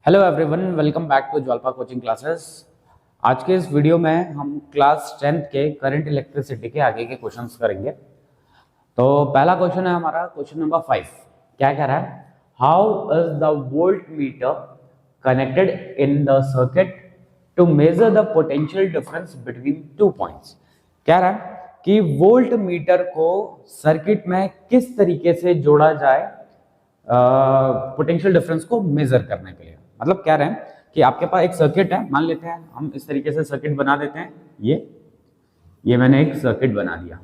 Hello everyone, welcome back to Jwalpa coaching classes. आज के इस वीडियो में हम क्लास 10th के करंट इलेक्ट्रिसिटी के आगे के क्वेश्चंस करेंगे। तो पहला क्वेश्चन है हमारा क्वेश्चन नंबर 5। क्या कह रहा है? How is the voltmeter connected in the circuit to measure the potential difference between two points. कह रहा है कि वोल्ट मीटर को सर्किट में किस तरीके से जोड़ा जाए पोटेंशियल डिफरेंस को मेजर करने के लिए। मतलब कह रहे हैं कि आपके पास एक सर्किट है, मान लेते हैं हम इस तरीके से सर्किट बना देते हैं। ये मैंने एक सर्किट बना दिया,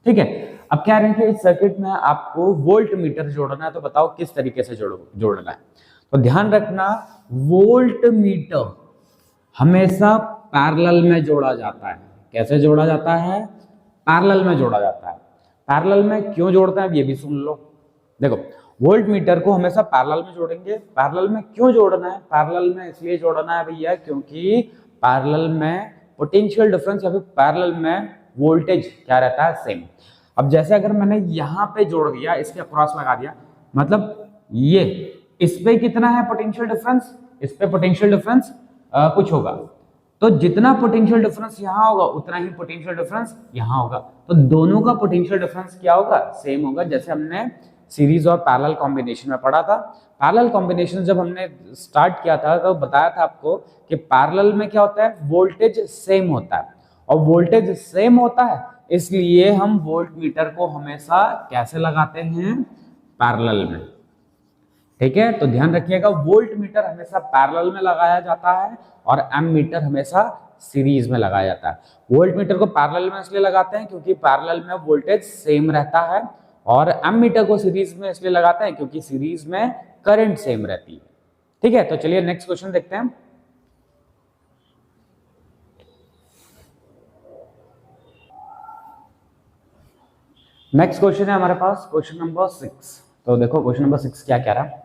ठीक है। अब कह रहे हैं कि इस सर्किट में आपको वोल्ट मीटर जोड़ना है, तो बताओ किस तरीके से जोड़ना है। तो ध्यान रखना, वोल्ट मीटर हमेशा पैरेलल में जोड़ा जाता है। कैसे जोड़ा जाता है? पैरेलल में जोड़ा जाता है। पैरेलल में क्यों जोड़ते हैं, अब ये भी सुन लो। देखो, वोल्ट मीटर को हमेशा पैरेलल में जोड़ेंगे। पैरेलल में क्यों जोड़ना है? पैरेलल में इसलिए जोड़ना है भैया क्योंकि पैरेलल में पोटेंशियल डिफरेंस या फिर पैरेलल में वोल्टेज क्या रहता है? सेम। अब जैसे अगर मैंने यहाँ पे जोड़ दिया, इसके अक्रॉस लगा दिया, मतलब ये इस पे कितना है पोटेंशियल डिफरेंस, इस पे पोटेंशियल डिफरेंस कुछ होगा, तो जितना पोटेंशियल डिफरेंस यहाँ होगा उतना ही पोटेंशियल डिफरेंस यहाँ होगा। तो दोनों का पोटेंशियल डिफरेंस क्या होगा? सेम होगा। जैसे हमने सीरीज और पैरेलल कॉम्बिनेशन में पढ़ा था। पैरेलल कॉम्बिनेशन जब हमने स्टार्ट किया था तो बताया था आपको कि पैरेलल में क्या होता है? वोल्टेज सेम होता है, और वोल्टेज सेम होता है इसलिए हम वोल्ट मीटर को हमेशा कैसे लगाते हैं? पैरेलल में, ठीक है। तो ध्यान रखिएगा, वोल्ट मीटर हमेशा पैरेलल में लगाया जाता है और एम मीटर हमेशा सीरीज में लगाया जाता है। वोल्ट मीटर को पैरेलल में इसलिए लगाते हैं क्योंकि पैरेलल में वोल्टेज सेम रहता है, और एम मीटर को सीरीज में इसलिए लगाते हैं क्योंकि सीरीज में करंट सेम रहती है, ठीक है। तो चलिए नेक्स्ट क्वेश्चन देखते हैं। नेक्स्ट क्वेश्चन है हमारे पास क्वेश्चन नंबर 6। तो देखो क्वेश्चन नंबर 6 क्या कह रहा है?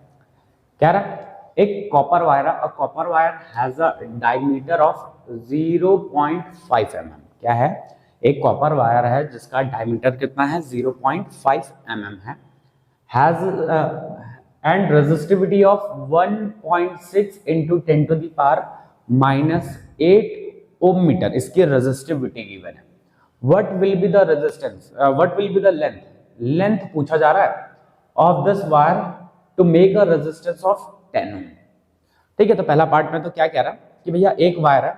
कह रहा है एक copper wire, a copper wire has a diameter of 0.5 mm। क्या है? एक कॉपर वायर है जिसका डायमीटर कितना है? 0.5 mm है। Has and resistivity of 1.6 into 10 to the power -8 ohm metre. इसकी रेजिस्टिविटी गिवन है। What will be the resistance, what will be the length, length पूछा जा रहा है of this wire to make a resistance of 10 ohm, ठीक है। तो पहला पार्ट में तो क्या कह रहा है कि भैया एक वायर है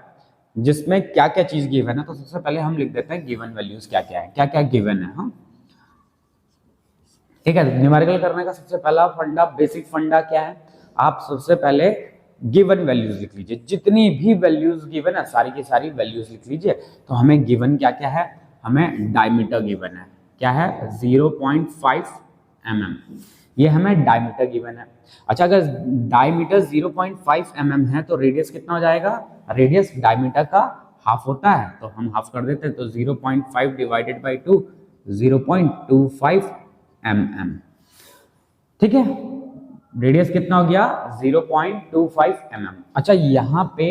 जिसमें क्या क्या चीज गिवन है। तो सबसे पहले हम लिख देते हैं गिवन वैल्यूज क्या क्या है, क्या क्या गिवन है, हम ठीक है। न्यूमेरिकल करने का सबसे पहला फंडा, बेसिक फंडा क्या है? आप सबसे पहले गिवन वैल्यूज लिख लीजिए। जितनी भी वैल्यूज गिवन है सारी की सारी वैल्यूज लिख लीजिए। तो हमें गिवन क्या क्या है? हमें डायमीटर गिवन है। क्या है? 0.5 mm, ये हमें डायमीटर गिवन है। अच्छा, अगर डायमीटर 0.5 mm है तो रेडियस कितना हो जाएगा? रेडियस डायमीटर का हाफ होता है, तो हम हाफ कर देते हैं। तो 0.5 डिवाइडेड बाई 2, 0.25 mm, ठीक है। रेडियस कितना हो गया? 0.25 mm। अच्छा, यहाँ पे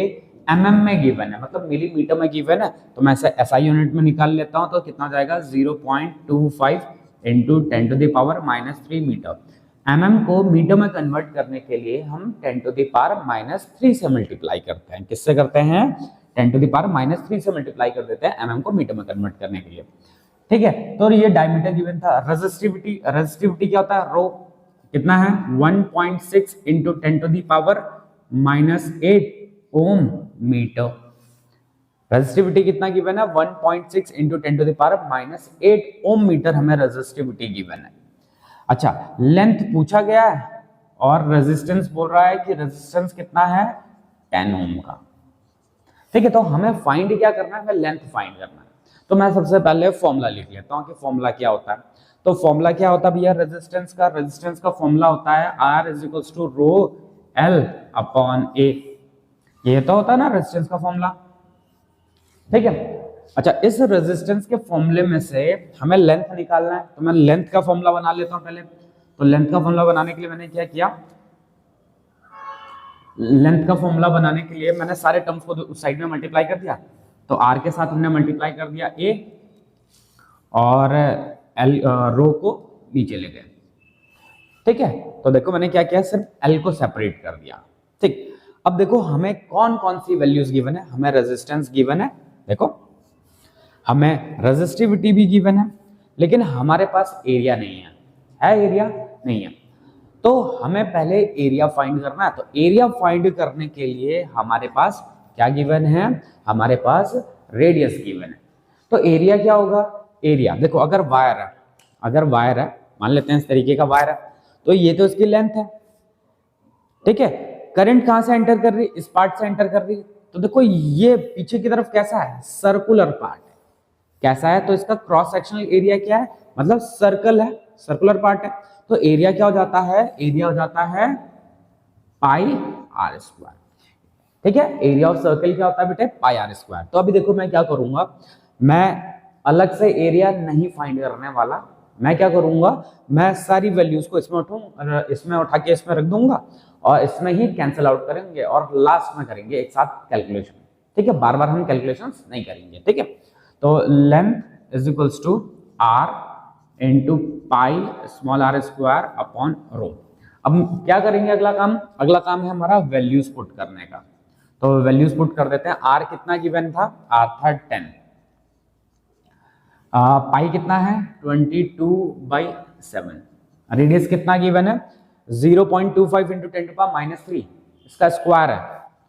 mm में गिवन है, मतलब मिलीमीटर में गिवन है, तो मैं इसे SI यूनिट में निकाल लेता हूँ। तो कितना हो जाएगा? 0.25 into 10 to the power -3 metre. mm को मीटर में कन्वर्ट करने के लिए हम 10 टू द पावर -3 से मल्टीप्लाई करते हैं। किससे करते हैं? 10 टू द पावर -3 से मल्टीप्लाई कर देते हैं mm को मीटर में कन्वर्ट करने के लिए, ठीक है। तो ये डायमीटर गिवन था। रेजिस्टिविटी, रेजिस्टिविटी क्या होता है? रो कितना है? 1.6 into 10 to the power -8 ohm metre. Resistivity कितना गिवन है? 1.6 into 10 to the power -8 ohm metre हमें रेजिस्टिविटी गिवन है। अच्छा, लेंथ पूछा गया है और रेजिस्टेंस बोल रहा है कि रेजिस्टेंस कितना है? 10 ओम का, ठीक है। तो हमें फाइंड क्या करना है? हमें लेंथ फाइंड करना है। तो मैं सबसे पहले फॉर्मूला लिख लेता हूँ कि फॉर्मूला क्या होता है। तो फॉर्मूला क्या होता है भैया? रेजिस्टेंस का फॉर्मूला होता है R is to rho L upon A। ये तो होता है ना रेजिस्टेंस का फॉर्मूला, ठीक है। अच्छा, इस रेजिस्टेंस के फॉर्मूले में से हमें लेंथ निकालना है, तो मैं लेंथ का फॉर्मूला बना लेता हूँ पहले। तो लेंथ का फॉर्मूला बनाने के लिए मैंने क्या किया? लेंथ का फॉर्मूला बनाने के लिए मैंने सारे टर्म्स को उस साइड में मल्टीप्लाई कर दिया। तो R के साथ हमने मल्टीप्लाई कर दिया A, और L रो को नीचे ले गए, ठीक है। तो देखो मैंने क्या किया? सिर्फ L को सेपरेट कर दिया, ठीक। अब देखो हमें कौन कौन सी वैल्यूज गिवन है, हमें रेजिस्टेंस गिवन है, देखो हमें रेजिस्टिविटी भी गिवन है, लेकिन हमारे पास एरिया नहीं है एरिया नहीं है। तो हमें पहले एरिया फाइंड करना है। तो एरिया फाइंड करने के लिए हमारे पास क्या गिवन है, हमारे पास रेडियस गिवन है। तो एरिया क्या होगा, एरिया देखो अगर वायर है, मान लेते हैं इस तरीके का वायर है, तो ये तो इसकी लेंथ है, ठीक है। करंट कहां से एंटर कर रही, इस पार्ट से एंटर कर रही। तो देखो ये पीछे की तरफ कैसा है, सर्कुलर पार्ट है, कैसा है, तो इसका क्रॉस सेक्शनल एरिया क्या है, मतलब सर्कल है, सर्कुलर पार्ट है। तो एरिया क्या हो जाता है, एरिया हो जाता है पाई आर स्क्वायर, ठीक है। एरिया ऑफ सर्कल क्या होता है बेटे, पाई आर स्क्वायर। तो अभी देखो मैं क्या करूंगा, मैं अलग से एरिया नहीं फाइंड करने वाला, मैं क्या करूंगा, मैं सारी वैल्यूज को इसमें उठा के इसमें रख दूंगा और इसमें ही कैंसिल आउट करेंगे और लास्ट में करेंगे एक साथ कैलकुलेशन, ठीक है। बार बार हम कैलकुलेशंस नहीं करेंगे, ठीक है। तो length is equals to R into pi small R square upon rho. अब क्या करेंगे, अगला काम है हमारा वैल्यूज पुट करने का। तो वैल्यूज पुट कर देते हैं। आर कितना गिवन था, आर था 10, पाई कितना है 22/7, रेडियस कितना गिवन है 0.25 इंटू 10 टू पावर -3, इसका स्क्वायर है,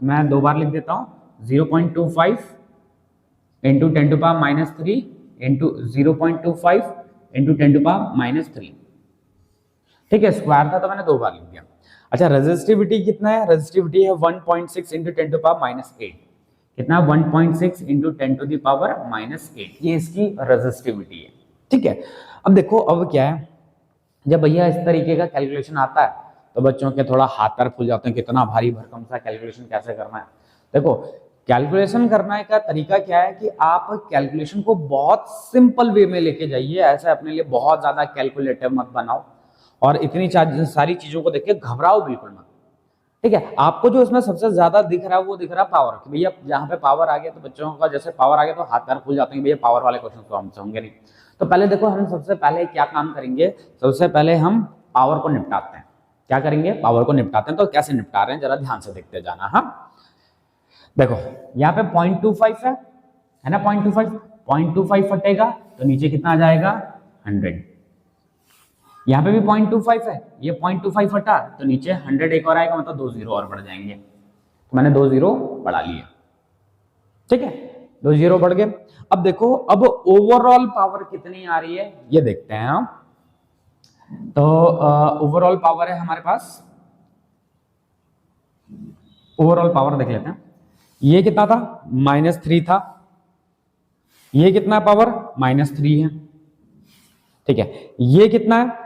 मैं दो बार लिख देता हूँ 0.25 into 10 to power -3 into 0.25 into 10 to power -3, ठीक है। स्क्वायर था तो मैंने दो बार लिख दिया। अच्छा रेजिस्टिविटी कितना है, रेजिस्टिविटी है 1.6 इंटू 10 टू पावर -8, कितना 1.6 इंटू 10 टू द पावर -8, ये इसकी रेजिस्टिविटी है, ठीक है। अब देखो अब क्या है, जब भैया इस तरीके का कैलकुलेशन आता है तो बच्चों के थोड़ा हाथ पैर फूल जाते हैं, कितना भारी भरकम सा कैलकुलेशन कैसे करना है। देखो कैलकुलेशन करने का तरीका क्या है कि आप कैलकुलेशन को बहुत सिंपल वे में लेके जाइए, ऐसे अपने लिए बहुत ज्यादा कैलकुलेटिव मत बनाओ और इतनी सारी चीजों को देख के घबराओ बिल्कुल मत, ठीक है। आपको जो इसमें सबसे ज्यादा दिख रहा है वो दिख रहा है पावर, कि भैया जहां पे पावर आ गया तो बच्चों का जैसे पावर आ गया तो हाथ पैर खुल जाते हैं, भैया पावर वाले क्वेश्चन तो हमसे होंगे नहीं। तो पहले देखो हम सबसे पहले क्या काम करेंगे, सबसे पहले हम पावर को निपटाते हैं। क्या करेंगे, पावर को निपटाते हैं। तो कैसे निपटा रहे हैं जरा ध्यान से देखते जाना। हाँ देखो यहाँ पे 0.25 है ना, 0.25 फटेगा तो नीचे कितना आ जाएगा 100, यहाँ पे भी 0.25 है, ये 0.25 फटा तो नीचे 100 एक और आएगा, मतलब 2 जीरो और बढ़ जाएंगे। तो मैंने 2 जीरो बढ़ा लिए, ठीक है, 2 जीरो बढ़ गए। अब देखो अब ओवरऑल पावर कितनी आ रही है ये देखते हैं हम। तो ओवरऑल पावर है हमारे पास, ओवरऑल पावर देख लेते हैं। ये कितना था -3 था, ये कितना पावर -3 है, ठीक है। ये कितना है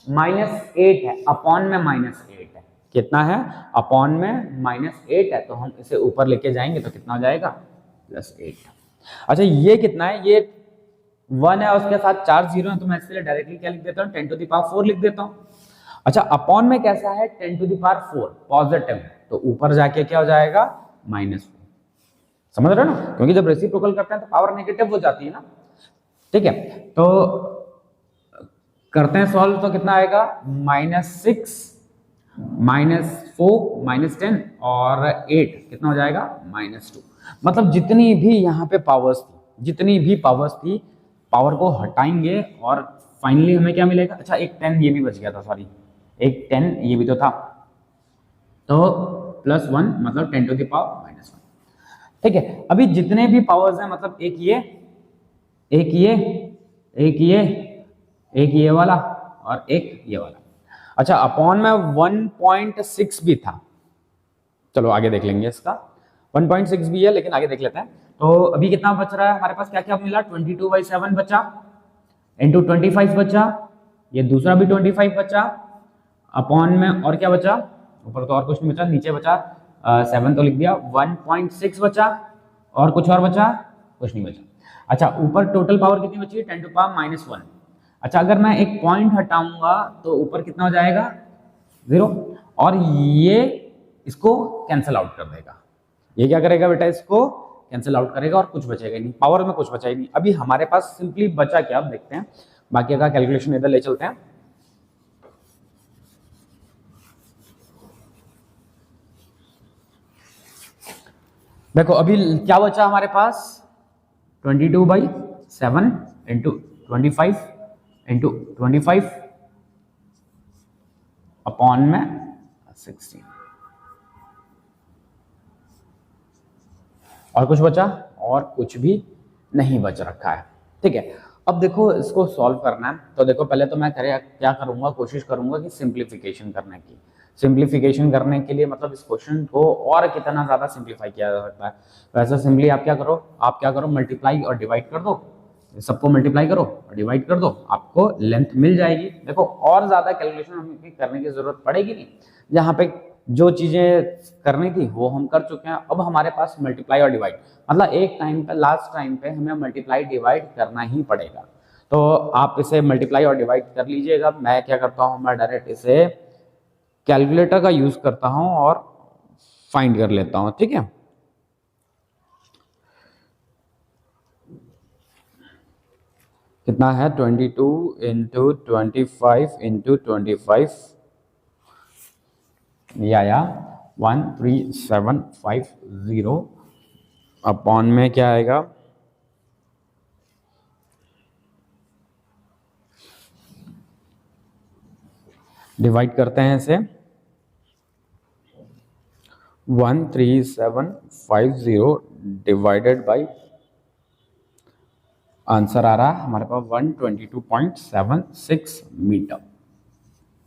-8 है, अपॉन में -8 है, कितना है अपॉन में -8 है, तो हम इसे ऊपर लेके जाएंगे तो कितना हो जाएगा +8। अच्छा ये कितना है, ये 1 है उसके साथ 4 जीरो है, तो मैं इसके लिए डायरेक्टली क्या लिख देता हूँ 10 टू द पावर 4 लिख देता हूँ। अच्छा अपॉन में कैसा है 10 टू द पावर 4 पॉजिटिव है, तो ऊपर जाके क्या हो जाएगा -4, समझ रहे हो ना, क्योंकि जब रेसिप्रोकल करते हैं तो पावर नेगेटिव हो जाती है ना, ठीक है। तो करते हैं सॉल्व, तो कितना आएगा -6 -4 -10 और 8 कितना हो जाएगा -2। मतलब जितनी भी यहाँ पे पावर्स थी पावर को हटाएंगे और फाइनली हमें क्या मिलेगा। अच्छा एक 10 ये भी बच गया था, सॉरी एक 10 ये भी तो था, तो +1 मतलब 10 टू द पावर -1, ठीक है। अभी जितने भी पावर्स हैं मतलब एक ये वाला और एक ये वाला। अच्छा अपॉन में 1.6 भी था, चलो आगे देख लेंगे इसका, 1.6 भी है लेकिन आगे देख लेते हैं। तो अभी कितना बच रहा है हमारे पास, क्या क्या मिला 22/7 बचा, इंटू 25 बचा, ये दूसरा भी 25 बचा, अपॉन में और क्या बचा, ऊपर तो और कुछ नहीं बचा, नीचे बचा 7 तो लिख दिया, 1.6 बचा और कुछ और बचा, कुछ नहीं बचा। अच्छा ऊपर टोटल पावर कितनी बची है 10 टू पावर -1। अच्छा अगर मैं एक पॉइंट हटाऊंगा तो ऊपर कितना हो जाएगा 0, और ये इसको कैंसिल आउट कर देगा, ये क्या करेगा बेटा इसको कैंसिल आउट करेगा और कुछ बचेगा नहीं, पावर में कुछ बचा ही नहीं। अभी हमारे पास सिंपली बचा क्या, अब देखते हैं, बाकी का कैलकुलेशन इधर ले चलते हैं। देखो अभी क्या बचा हमारे पास, 22/7 इंटू 25 अपॉन में 16। और कुछ बचा? और कुछ भी नहीं बच रखा है। ठीक है, अब देखो इसको सॉल्व करना है, तो देखो पहले तो मैं क्या करूंगा, कोशिश करूंगा कि सिंप्लीफिकेशन करने की। सिंप्लीफिकेशन करने के लिए मतलब इस क्वेश्चन को और कितना ज्यादा सिंप्लीफाई किया जा सकता है। वैसे सिंपली आप क्या करो, मल्टीप्लाई और डिवाइड कर दो, सबको मल्टीप्लाई करो और डिवाइड कर दो, आपको लेंथ मिल जाएगी। देखो और ज्यादा कैलकुलेशन हमें करने की जरूरत पड़ेगी नहीं, जहाँ पे जो चीजें करनी थी वो हम कर चुके हैं। अब हमारे पास मल्टीप्लाई और डिवाइड, मतलब एक टाइम पे, लास्ट टाइम पे हमें मल्टीप्लाई डिवाइड करना ही पड़ेगा। तो आप इसे मल्टीप्लाई और डिवाइड कर लीजिएगा। मैं क्या करता हूँ, मैं डायरेक्ट इसे कैलकुलेटर का यूज करता हूँ और फाइंड कर लेता हूँ। ठीक है, कितना है, 22 इंटू 25 इंटू 25 या 13750 अपॉन में क्या आएगा, डिवाइड करते हैं इसे, 13750 डिवाइडेड बाई, आंसर आ रहा है हमारे पास 122.76 मीटर।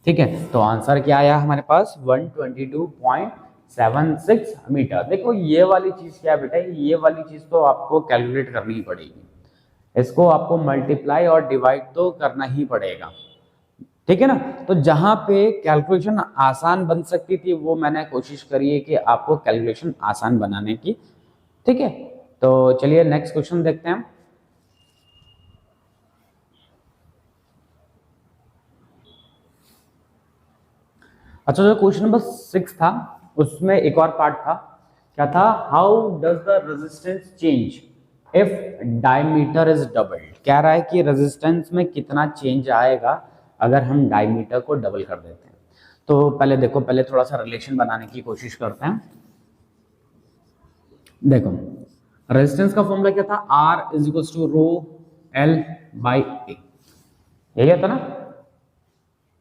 ठीक है, तो आंसर क्या आया हमारे पास, 122.76 मीटर। देखो ये वाली चीज क्या है बेटा, ये वाली चीज तो आपको कैलकुलेट करनी ही पड़ेगी, इसको आपको मल्टीप्लाई और डिवाइड तो करना ही पड़ेगा। ठीक है ना, तो जहां पे कैलकुलेशन आसान बन सकती थी वो मैंने कोशिश करी है कि आपको कैलकुलेशन आसान बनाने की। ठीक है, तो चलिए नेक्स्ट क्वेश्चन देखते हैं। अच्छा, जो क्वेश्चन नंबर 6 था उसमें एक और पार्ट था, क्या था, how does the resistance change if diameter is doubled. कह रहा है कि रेजिस्टेंस में कितना चेंज आएगा अगर हम डायमीटर को डबल कर देते हैं। तो पहले देखो, पहले थोड़ा सा रिलेशन बनाने की कोशिश करते हैं। देखो रेजिस्टेंस का फॉर्मूला क्या था, R is equal to rho L by A, यही था ना।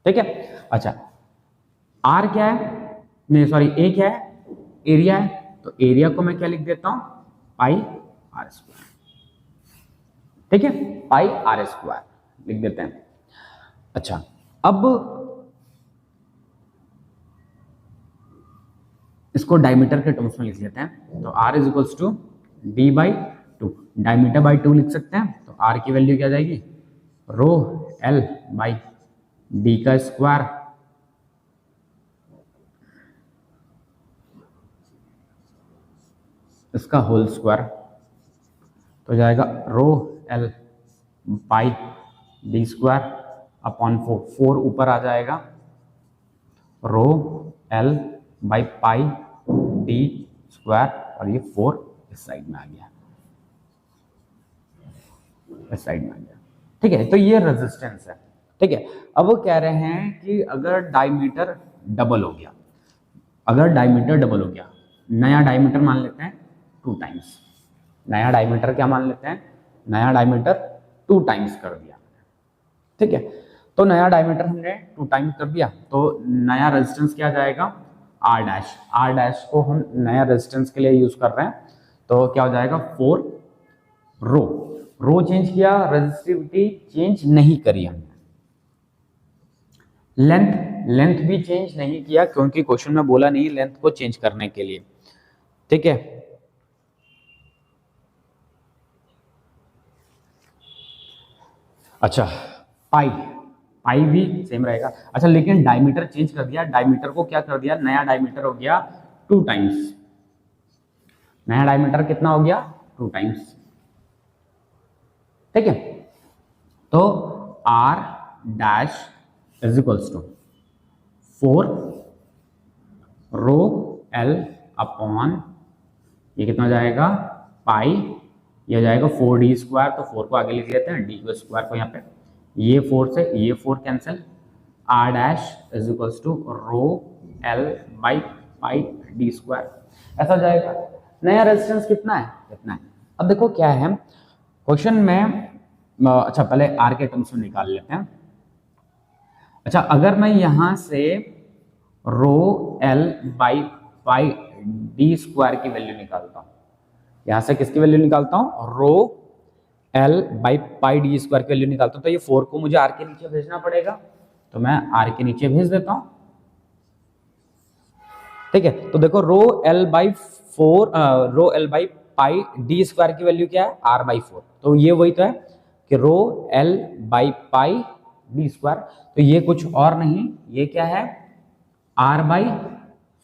ठीक है, अच्छा आर क्या है, नहीं सॉरी ए क्या है, एरिया है, तो एरिया को मैं क्या लिख देता हूं, पाई आर स्क्वायर। ठीक है, पाई आर स्क्वायर लिख देते हैं। अच्छा अब इसको डायमीटर के टर्म्स में लिख लेते हैं, तो R is equals to D by two, diameter by two लिख सकते हैं। तो आर की वैल्यू क्या जाएगी, रो एल बाई डी का स्क्वायर, इसका होल स्क्वायर, तो जाएगा rho L by D square upon 4 ऊपर आ जाएगा, rho L by pi D square, और ये 4 इस साइड में आ गया, इस साइड में आ गया। ठीक है, तो ये रेजिस्टेंस है। ठीक है, अब वो कह रहे हैं कि अगर डायमीटर डबल हो गया, अगर डायमीटर डबल हो गया, नया डायमीटर मान लेते हैं 2 टाइम्स, नया डायमीटर क्या मान लेते हैं, नया डायमीटर 2 टाइम्स कर दिया। ठीक है, तो नया डायमीटर हमने 2 टाइम्स कर दिया, तो नया रेजिस्टेंस क्या जाएगा, आर डैश। आर डैश को हम नया रेजिस्टेंस के लिए यूज कर रहे हैं, तो क्या हो जाएगा 4 रो, रो चेंज किया, रेजिस्टिविटी चेंज नहीं करी हमने, लेंथ भी चेंज नहीं किया क्योंकि क्वेश्चन में बोला नहीं लेंथ को चेंज करने के लिए। ठीक है, अच्छा पाई भी सेम रहेगा। अच्छा लेकिन डायमीटर चेंज कर दिया, डायमीटर को क्या कर दिया, नया डायमीटर हो गया 2 टाइम्स, नया डायमीटर कितना हो गया 2 टाइम्स। ठीक है, तो R dash is equals to 4 rho L upon, ये कितना जाएगा पाई, ये जाएगा 4d स्क्वायर, तो 4 को आगे लिख लेते हैं, डी को स्क्वायर को यहाँ पे, ये 4 से ये 4 cancel, R dash is equals to rho L by pi D square, ऐसा जाएगा। नया रेजिस्टेंस कितना है, इतना है। अब देखो क्या है क्वेश्चन में, अच्छा पहले आर के टर्म्स में निकाल लेते हैं। अच्छा अगर मैं यहां से रो L by pi D square की वैल्यू निकालता हूं, यहां से किसकी वैल्यू निकालता हूं, रो L by pi D square की वैल्यू निकालता हूं, तो ये 4 को मुझे आर के नीचे भेजना पड़ेगा, तो मैं आर के नीचे भेज देता हूं। ठीक है, तो देखो रो L by pi D square की वैल्यू क्या है, आर बाई 4, तो ये वही तो है कि रो L by pi D square, तो ये कुछ और नहीं, ये क्या है, आर बाई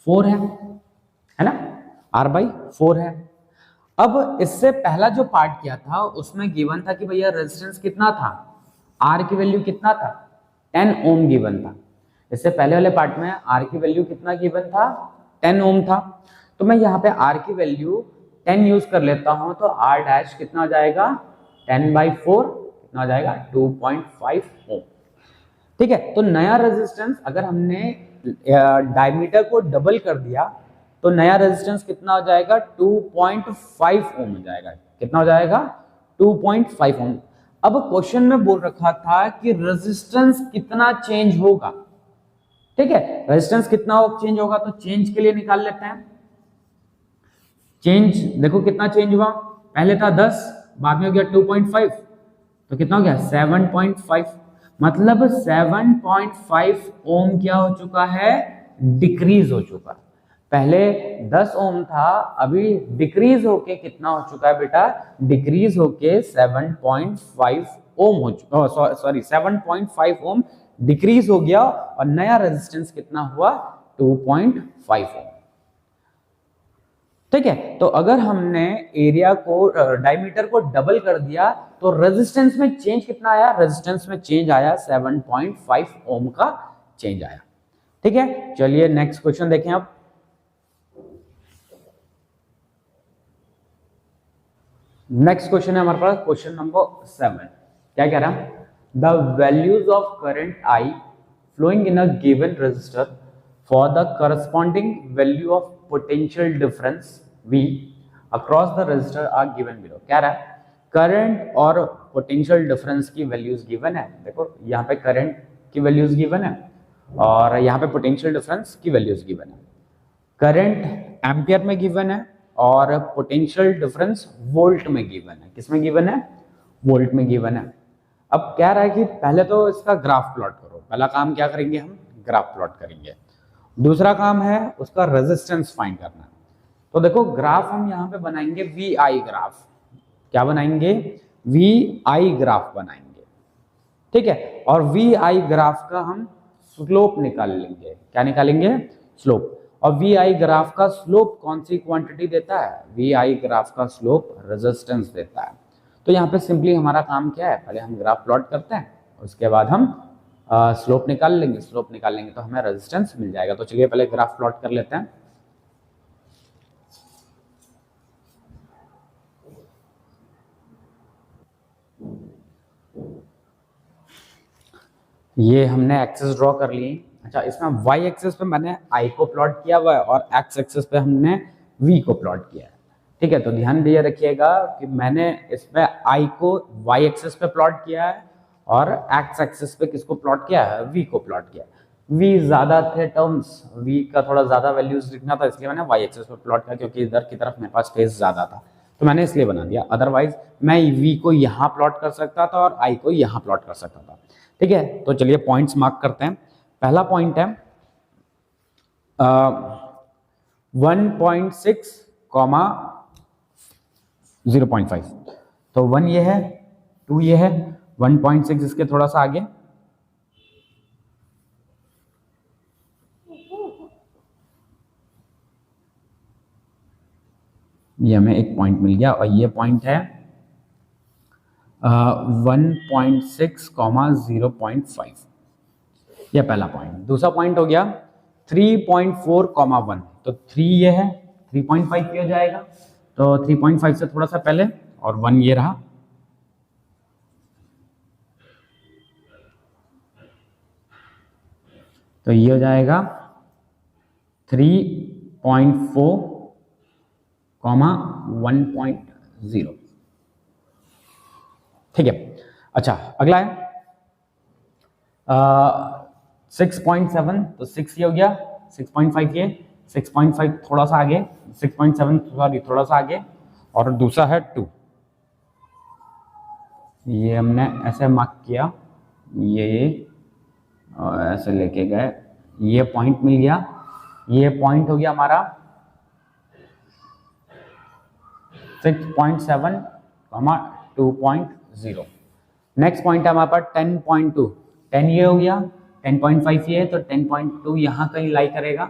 4 है ना, आर बाई 4 है। अब इससे पहला जो पार्ट किया था उसमें गिवन था कि भैया रेजिस्टेंस कितना था, आर की वैल्यू कितना था, 10 ओम गिवन था। इससे पहले वाले पार्ट में आर की वैल्यू कितना गिवन था, 10 ओम था। तो मैं यहाँ पे आर की वैल्यू 10 यूज कर लेता हूं, तो आर डैश कितना हो जाएगा, 10/4 कितना हो जाएगा, 2.5 ओम। ठीक है, तो नया रेजिस्टेंस अगर हमने डायमीटर को डबल कर दिया तो नया रेजिस्टेंस कितना हो जाएगा, 2.5 ओम हो जाएगा। कितना हो जाएगा, 2.5 ओम। अब क्वेश्चन में बोल रखा था कि रेजिस्टेंस कितना चेंज होगा। ठीक है, रेजिस्टेंस कितना चेंज होगा, तो चेंज के लिए निकाल लेते हैं। चेंज देखो कितना चेंज हुआ, पहले था 10, बाद में हो गया 2.5, तो कितना हो गया 7.5, मतलब 7.5 ओम क्या हो चुका है, डिक्रीज हो चुका। पहले 10 ओम था, अभी डिक्रीज होके कितना हो चुका है बेटा, डिक्रीज होके 7.5 ओम हो चुका, सॉरी 7.5 ओम डिक्रीज हो गया, और नया रेजिस्टेंस कितना हुआ, 2.5 ओम। ठीक है, तो अगर हमने एरिया को डायमीटर को डबल कर दिया तो रेजिस्टेंस में चेंज कितना आया, रेजिस्टेंस में चेंज आया 7.5 ओम का चेंज आया। ठीक है, चलिए नेक्स्ट क्वेश्चन देखें। अब नेक्स्ट क्वेश्चन है हमारे पास क्वेश्चन नंबर 7। क्या कह रहा है, the values of current I flowing in a given resistor for the corresponding value of potential difference V across the resistor are given below. कह रहा है करंट और पोटेंशियल डिफरेंस की वैल्यूज गिवन है। देखो यहाँ पे करंट की वैल्यूज गिवन है और यहाँ पे पोटेंशियल डिफरेंस की वैल्यूज गिवन है। करंट एम्पियर में गिवन है और पोटेंशियल डिफरेंस वोल्ट में गिवन है। किसमें गिवन है, वोल्ट में गिवन है। अब कह रहा है कि पहले तो इसका ग्राफ प्लॉट करो। पहला काम क्या करेंगे, हम ग्राफ प्लॉट करेंगे। दूसरा काम है उसका रेजिस्टेंस फाइंड करना। तो देखो ग्राफ हम यहाँ पे बनाएंगे वी आई ग्राफ। क्या बनाएंगे, वी आई ग्राफ बनाएंगे। ठीक है, और वी आई ग्राफ का हम स्लोप निकाल लेंगे। क्या निकालेंगे, स्लोप। और वी आई ग्राफ का स्लोप कौन सी क्वांटिटी देता है, वी आई ग्राफ का स्लोप रेजिस्टेंस देता है। तो यहाँ पे सिंपली हमारा काम क्या है, पहले हम ग्राफ प्लॉट करते हैं, उसके बाद हम स्लोप निकाल लेंगे। स्लोप निकाल लेंगे तो हमें रेजिस्टेंस मिल जाएगा। तो चलिए पहले ग्राफ प्लॉट कर लेते हैं। ये हमने एक्सेस ड्रॉ कर ली। अच्छा, इसमें वाई एक्सेस पे मैंने आई को प्लॉट किया हुआ है और एक्स एक्सेस पे हमने वी को प्लॉट किया है। ठीक है, तो ध्यान दिए रखिएगा कि मैंने इसमें आई को वाई एक्सेस पे प्लॉट किया है और एक्स एक्सेस पे किसको प्लॉट किया है, वी को प्लॉट किया है। वी ज्यादा थे टर्म्स, वी का थोड़ा ज्यादा वैल्यूज लिखना था, इसलिए मैंने वाई एक्सेस पे प्लॉट किया, क्योंकि इधर की तरफ मेरे पास स्पेस ज्यादा था तो मैंने इसलिए बना दिया। अदरवाइज मैं वी को यहाँ प्लॉट कर सकता था और आई को यहाँ प्लॉट कर सकता था। ठीक है, तो चलिए पॉइंट्स मार्क करते हैं। पहला पॉइंट है 1.6, 0.5। तो 1 ये है, 2 ये है, 1.6 इसके थोड़ा सा आगे, ये हमें एक पॉइंट मिल गया। और ये पॉइंट है 1.6, 0.5, यह पहला पॉइंट। दूसरा पॉइंट हो गया 3.4, 1, तो 3 ये है, 3.5 किया जाएगा, तो 3.5 से थोड़ा सा पहले, और 1 ये रहा। तो ये हो जाएगा 3.4, कॉमा 1.0। ठीक है। अच्छा अगला है 6.7, तो 6 ये हो गया, 6.5 ये, 6.5 थोड़ा सा आगे, 6.7 सॉरी थोड़ा सा आगे, और दूसरा है 2। ये हमने ऐसे मार्क किया, ये और ऐसे लेके गए, ये पॉइंट मिल गया, ये पॉइंट हो गया हमारा 6.7, 2.0। नेक्स्ट पॉइंट है हमारे पास 10.2, 10 ये हो गया, 10.5 ये, तो 10.2 यहाँ कहीं लाई करेगा।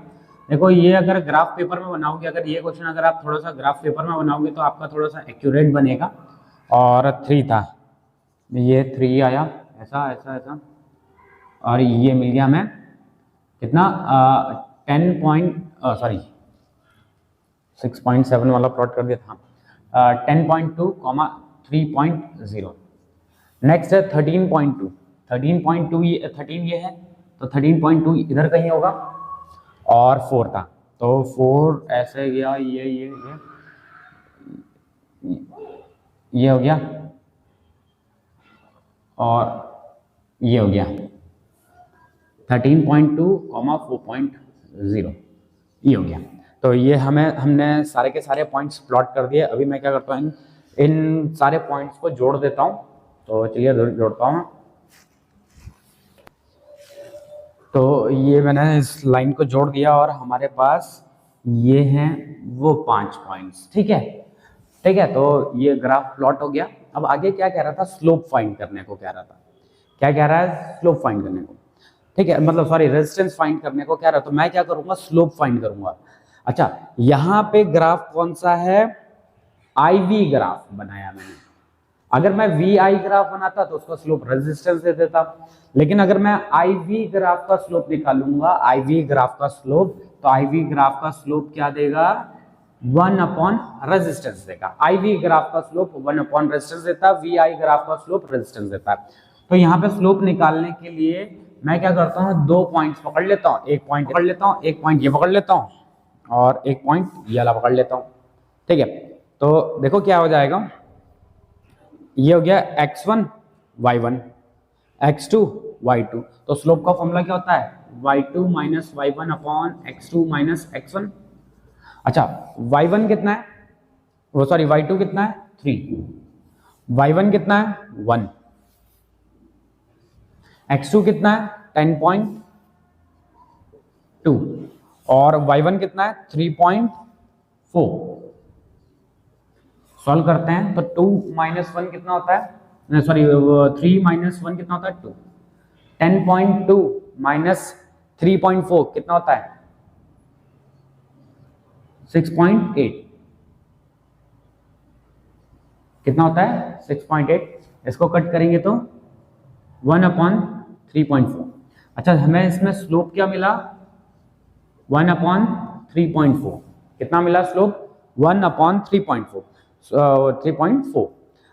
देखो ये अगर ग्राफ पेपर में बनाओगे, अगर ये क्वेश्चन अगर आप थोड़ा सा ग्राफ पेपर में बनाओगे तो आपका थोड़ा सा एक्यूरेट बनेगा। और 3 था, ये 3 आया, ऐसा ऐसा ऐसा, और ये मिल गया हमें कितना 6.7 वाला प्लॉट कर दिया था, 10.2, 3.0। नेक्स्ट है 13.2, 13.2 ये 13 ये है, तो 13.2 इधर कहीं होगा, और 4 था, तो 4 ऐसे गया, ये हो गया, और ये हो गया 13.2, 4.0, ये हो गया। तो ये हमने सारे के सारे पॉइंट्स प्लॉट कर दिए। अभी मैं क्या करता हूँ, इन सारे पॉइंट्स को जोड़ देता हूँ, तो चलिए जोड़ता हूँ। तो ये मैंने इस लाइन को जोड़ दिया और हमारे पास ये हैं वो 5 पॉइंट्स। ठीक है, ठीक है, तो ये ग्राफ प्लॉट हो गया। अब आगे क्या कह रहा था, स्लोप फाइंड करने को कह रहा था। क्या कह रहा है, स्लोप फाइंड करने को। ठीक है, मतलब सॉरी रेजिस्टेंस फाइंड करने को कह रहा है, तो मैं क्या करूंगा, स्लोप फाइंड करूंगा। अच्छा यहाँ पे ग्राफ कौन सा है, IV ग्राफ बनाया मैंने। अगर मैं VI ग्राफ बनाता तो उसका स्लोप रेजिस्टेंस दे देता, लेकिन अगर मैं IV ग्राफ का स्लोप निकालूंगा, IV ग्राफ का स्लोप, तो IV ग्राफ का स्लोप क्या देगा, 1 अपॉन रेजिस्टेंस देगा। IV ग्राफ का स्लोप 1 अपॉन रेजिस्टेंस देता है, VI ग्राफ का स्लोप रेजिस्टेंस देता है। तो यहाँ पे स्लोप निकालने के लिए मैं क्या करता हूँ, 2 पॉइंट्स पकड़ लेता हूँ, एक पॉइंट पकड़ लेता हूँ, एक पॉइंट ये पकड़ लेता हूँ, और एक पॉइंट ये वाला पकड़ लेता हूँ। ठीक है, तो देखो क्या हो जाएगा, ये हो गया x1 y1, x2 y2। तो स्लोप का फॉर्मूला क्या होता है, y2 minus y1 upon x2 minus x1। अच्छा y1 कितना है, वो सॉरी y2 कितना है, 3, y1 कितना है, 1, x2 कितना है, 10.2, और y1 कितना है, 3.4। सॉल्व करते हैं तो 2 माइनस 1 कितना होता है, सॉरी 3 माइनस 1 कितना होता है, 2। 10.2 माइनस 3.4 कितना होता है, 6.8। कितना होता है, 6.8। इसको कट करेंगे तो 1 अपॉन 3.4। अच्छा हमें इसमें स्लोप क्या मिला, 1 अपॉन 3.4। कितना मिला स्लोप, 1 अपॉन 3.4।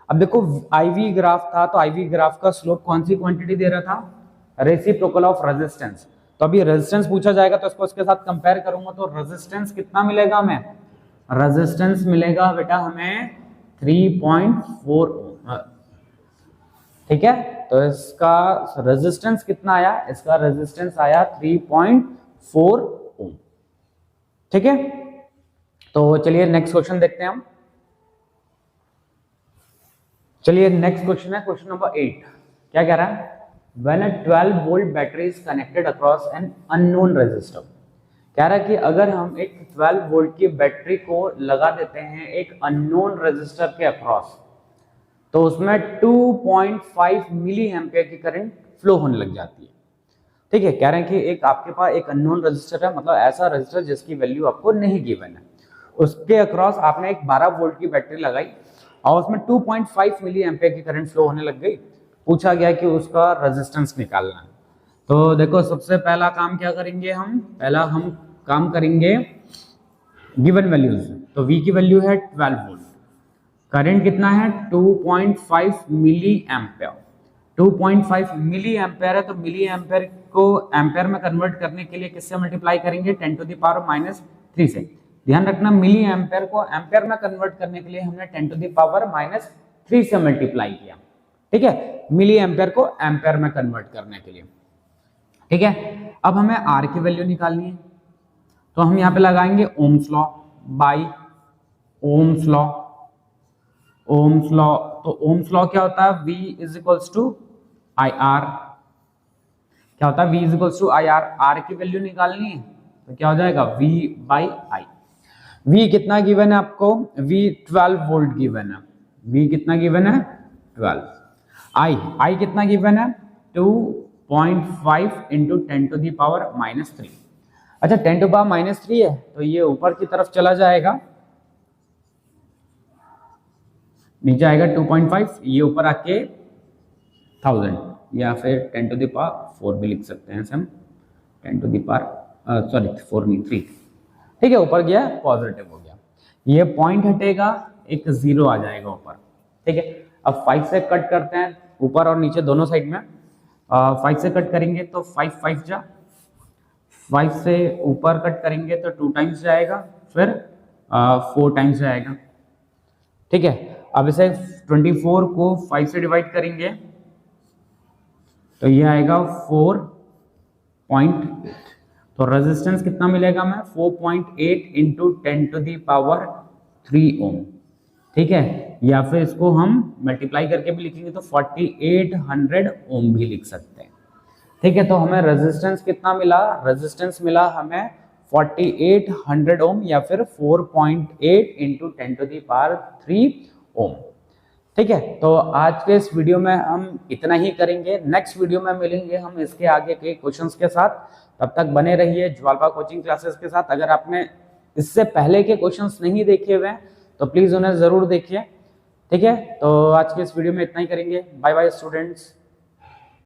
अब देखो IV ग्राफ था, तो IV ग्राफ का स्लोप कौन सी क्वांटिटी दे रहा था, रेसिप्रोकल ऑफ रेजिस्टेंस। तो अभी रेजिस्टेंस पूछा जाएगा तो इसको इसके साथ कंपेयर करूंगा, तो रेजिस्टेंस कितना मिलेगा हमें, रेजिस्टेंस मिलेगा बेटा हमें 3.4 ओम। ठीक है, तो इसका रेजिस्टेंस कितना आया, इसका रेजिस्टेंस आया 3.4 ओम। ठीक है, तो चलिए नेक्स्ट क्वेश्चन देखते हैं हम। चलिए नेक्स्ट क्वेश्चन है क्वेश्चन नंबर 8। क्या कह रहा है, when a 12 volt battery is connected across an unknown resistor. कह रहा है कि अगर हम एक 12 वोल्ट की बैटरी को लगा देते हैं एक अननोन रेजिस्टर के अक्रॉस, तो उसमें 2.5 मिली एम्पियर की करंट फ्लो होने लग जाती है। ठीक है, कह रहे हैं कि एक आपके पास एक अननोन रेजिस्टर है, मतलब ऐसा रेजिस्टर जिसकी वैल्यू आपको नहीं गिवन है, उसके अक्रॉस आपने एक 12 वोल्ट की बैटरी लगाई और उसमें 2.5 मिली एम्पियर की करंट फ्लो होने लग गई। पूछा गया कि उसका रेजिस्टेंस निकालना है। तो देखो सबसे पहला काम क्या करेंगे हम, पहला हम काम करेंगे गिवन वैल्यूज। तो V की वैल्यू है 12 वोल्ट, करंट कितना है 2.5 मिली एम्पेयर। 2.5 मिली एम्पेयर है, तो मिली एम्पेयर को एम्पेयर में कन्वर्ट करने के लिए किससे मल्टीप्लाई करेंगे, 10 टू द पावर -3 से। ध्यान रखना मिली एम्पेयर को एम्पेयर में कन्वर्ट करने के लिए हमने 10 टू द पावर -3 से मल्टीप्लाई किया, ठीक है, मिली एम्पेयर को एम्पेयर में कन्वर्ट करने के लिए, ठीक है। अब हमें आर की वैल्यू निकालनी है, तो हम यहाँ पे लगाएंगे Ohm's law by Ohm's law. Ohm's law, तो ओम्स लॉ क्या होता है, V is equals to I R. क्या होता है, V is equals to I R. R की वैल्यू निकालनी है तो क्या हो जाएगा, V बाई आई। V कितना गिवन है आपको, V 12 वोल्ट गिवन है। V कितना गिवन है, 12। I कितना गिवन है, 2.5 इंटू 10 टू दी पावर -3। अच्छा 10 टू पावर -3 है तो ये ऊपर की तरफ चला जाएगा, नीचे आएगा 2.5, ये ऊपर आके 1000, या फिर 10 टू द पावर 4 भी लिख सकते हैं हम, 10 टू द पावर सॉरी 4 नहीं 3, ठीक है, ऊपर गया पॉजिटिव हो गया, ये पॉइंट हटेगा, एक 0 आ जाएगा ऊपर, ठीक है। अब 5 से कट करते हैं ऊपर और नीचे दोनों साइड में, 5 से कट करेंगे तो 5 5 जा, 5 से ऊपर कट करेंगे तो 2 टाइम्स जाएगा, फिर 4 टाइम्स जाएगा, ठीक है। अब इसे 24 को 5 से डिवाइड करेंगे तो ये आएगा 4.8, तो रेजिस्टेंस कितना मिलेगा हमें, 4.8 इंटू 10 टू दी पावर 3 ओम, ठीक है, या फिर इसको हम मल्टीप्लाई करके भी लिखेंगे तो 4800 ओम भी लिख सकते हैं, ठीक है। तो हमें रेजिस्टेंस कितना मिला, रेजिस्टेंस मिला हमें 4800 ओम, या फिर 4.8 इंटू 10 टू दी पावर 3 ओम, ठीक है। तो आज के इस वीडियो में हम इतना ही करेंगे, नेक्स्ट वीडियो में मिलेंगे हम इसके आगे के क्वेश्चंस के साथ। तब तक बने रहिए ज्वालपा कोचिंग क्लासेस के साथ। अगर आपने इससे पहले के क्वेश्चंस नहीं देखे हुए हैं तो प्लीज उन्हें जरूर देखिए, ठीक है। तो आज के इस वीडियो में इतना ही करेंगे, बाय बाय स्टूडेंट्स।